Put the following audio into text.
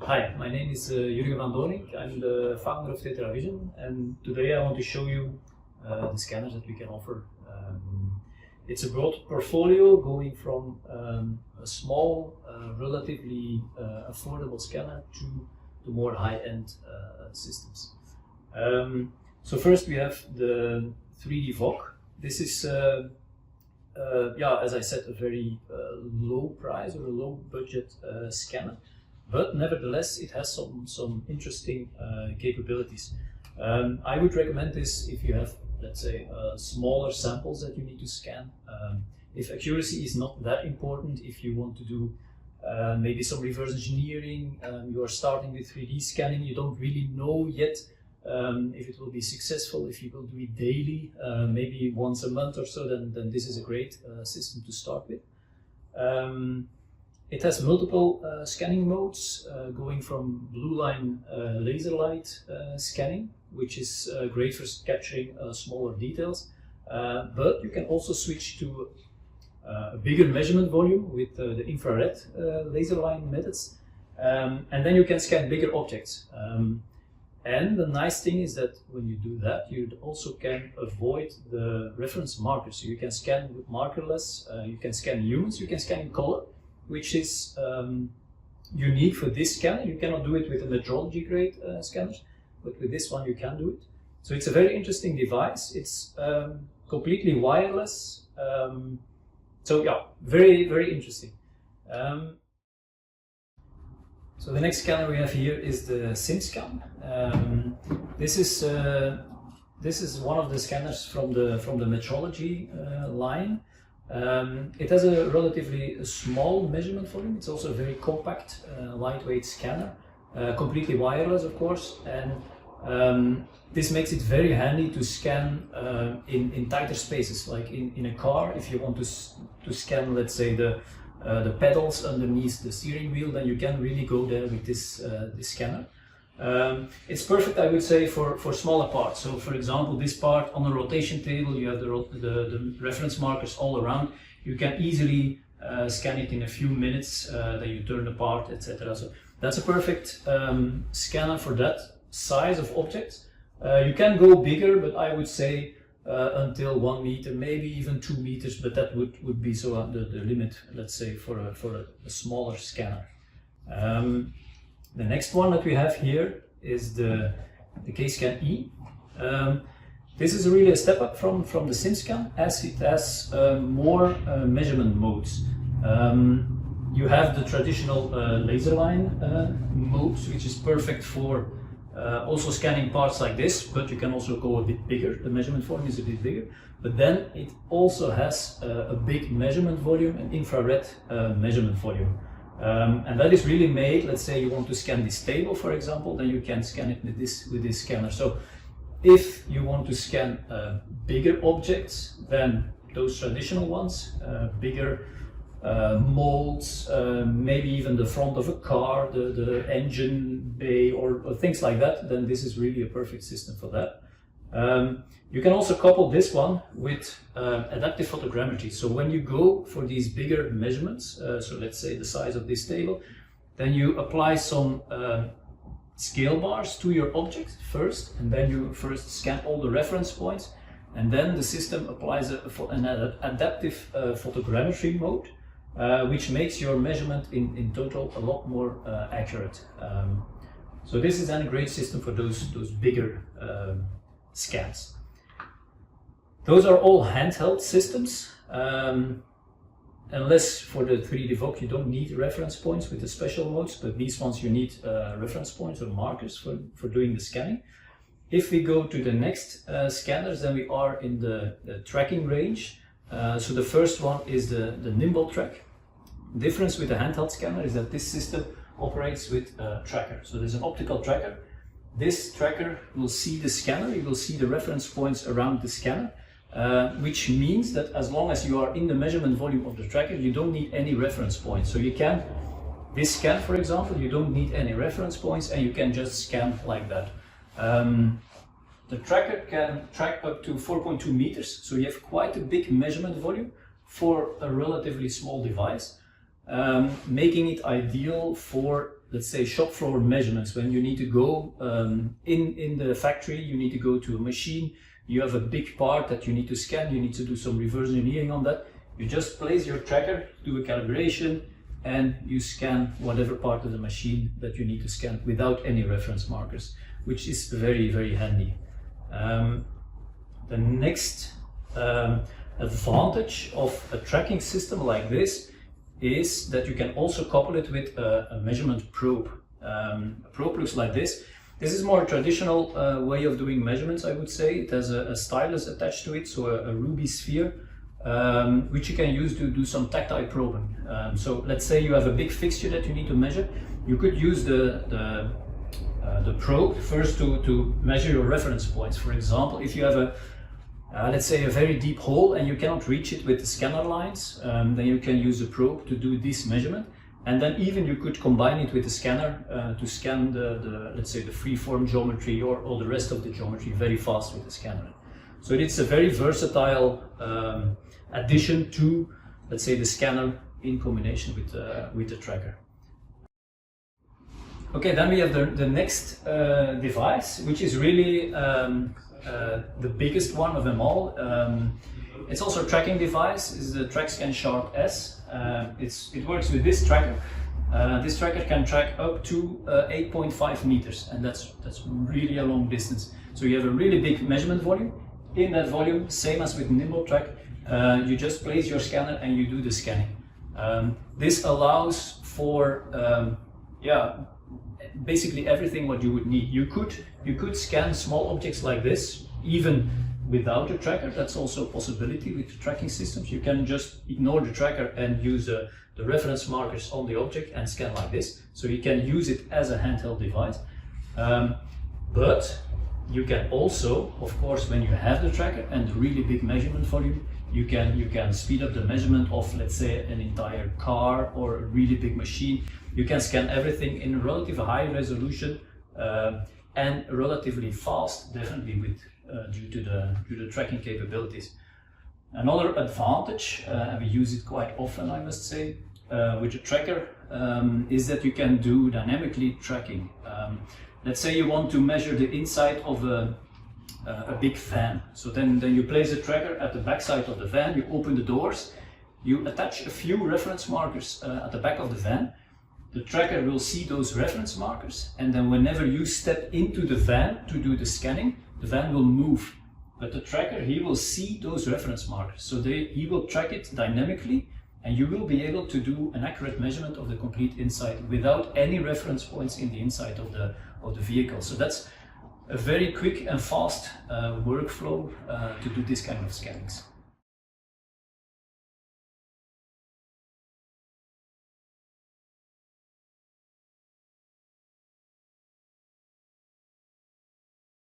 Hi, my name is Jurgen van Doornik. I'm the founder of TetraVision, and today I want to show you the scanners that we can offer. It's a broad portfolio going from a small, relatively affordable scanner to the more high-end systems. So first we have the 3D VOC. This is, as I said, a very low price or a low budget scanner. But nevertheless, it has some interesting capabilities. I would recommend this if you have, let's say, smaller samples that you need to scan. If accuracy is not that important, if you want to do maybe some reverse engineering, you are starting with 3D scanning, you don't really know yet if it will be successful, if you will do it daily, maybe once a month or so, then this is a great system to start with. It has multiple scanning modes, going from blue line laser light scanning, which is great for capturing smaller details, but you can also switch to a bigger measurement volume with the infrared laser line methods, and then you can scan bigger objects. And the nice thing is that when you do that, you also can avoid the reference markers. So you can scan with markerless, you can scan humans, you can scan in color, which is unique for this scanner. You cannot do it with a Metrology grade scanners, but with this one you can do it. So it's a very interesting device. It's completely wireless. So yeah, very, very interesting. So the next scanner we have here is the SimScan. This is one of the scanners from the Metrology line. It has a relatively small measurement volume. It's also a very compact, lightweight scanner, completely wireless, of course, and this makes it very handy to scan in tighter spaces, like in a car. If you want to scan, let's say, the pedals underneath the steering wheel, then you can really go there with this scanner. It's perfect, I would say, for smaller parts. So for example, this part on a rotation table, you have the reference markers all around. You can easily scan it in a few minutes, then you turn the part, etc. So that's a perfect scanner for that size of objects. You can go bigger, but I would say until 1 meter, maybe even 2 meters, but that would be so the limit, let's say, for a smaller scanner. The next one that we have here is the K-Scan E. This is really a step up from the SimScan, as it has more measurement modes. You have the traditional laser line modes, which is perfect for also scanning parts like this, but you can also go a bit bigger. The measurement volume is a bit bigger, but then it also has a big measurement volume, an infrared measurement volume. And that is really made, let's say you want to scan this table, for example, then you can scan it with this scanner. So if you want to scan bigger objects than those traditional ones, bigger molds, maybe even the front of a car, the engine bay or things like that, then this is really a perfect system for that. You can also couple this one with adaptive photogrammetry. So when you go for these bigger measurements, so let's say the size of this table, then you apply some scale bars to your object first, and then you first scan all the reference points, and then the system applies an adaptive photogrammetry mode, which makes your measurement in total a lot more accurate. So this is then a great system for those bigger scans. Those are all handheld systems. Unless for the 3D VOC you don't need reference points with the special modes, but these ones you need reference points or markers for doing the scanning. If we go to the next scanners, then we are in the tracking range. So the first one is the Nimble Track. The difference with the handheld scanner is that this system operates with a tracker. So there's an optical tracker. This tracker will see the scanner, it will see the reference points around the scanner, which means that as long as you are in the measurement volume of the tracker, you don't need any reference points. So you can, this scan for example, you don't need any reference points and you can just scan like that. The tracker can track up to 4.2 meters, so you have quite a big measurement volume for a relatively small device. making it ideal for, let's say, shop floor measurements. When you need to go in the factory, you need to go to a machine, you have a big part that you need to scan, you need to do some reverse engineering on that. You just place your tracker, do a calibration, and you scan whatever part of the machine that you need to scan without any reference markers, which is very, very handy. The next advantage of a tracking system like this is that you can also couple it with a measurement probe. A probe looks like this. This is more traditional way of doing measurements, I would say. It has a stylus attached to it, so a ruby sphere, which you can use to do some tactile probing. So let's say you have a big fixture that you need to measure. You could use the probe first to measure your reference points. For example, if you have let's say a very deep hole and you cannot reach it with the scanner lines, then you can use a probe to do this measurement. And then even you could combine it with the scanner to scan let's say the freeform geometry or the rest of the geometry very fast with the scanner. So it's a very versatile addition to, let's say, the scanner in combination with the tracker. Okay, then we have the next device, which is really the biggest one of them all. It's also a tracking device. It's the TrackScan Sharp S. It works with this tracker. This tracker can track up to 8.5 meters, and that's really a long distance. So you have a really big measurement volume. In that volume, same as with NimbleTrack, you just place your scanner and you do the scanning. This allows for basically everything what you would need. You could scan small objects like this even without a tracker. That's also a possibility with the tracking systems. You can just ignore the tracker and use the reference markers on the object and scan like this. So you can use it as a handheld device. But you can also, of course, when you have the tracker and really big measurement volume, you can speed up the measurement of, let's say, an entire car or a really big machine. You can scan everything in relatively high resolution and relatively fast, definitely with due to the tracking capabilities. Another advantage, and we use it quite often, I must say, with the tracker, is that you can do dynamically tracking. Let's say you want to measure the inside of a big van. So then you place a tracker at the back side of the van, you open the doors, you attach a few reference markers at the back of the van. The tracker will see those reference markers, and then whenever you step into the van to do the scanning, the van will move. But the tracker, he will see those reference markers. So he will track it dynamically, and you will be able to do an accurate measurement of the complete inside without any reference points in the inside of the vehicle. So that's a very quick and fast workflow to do this kind of scannings.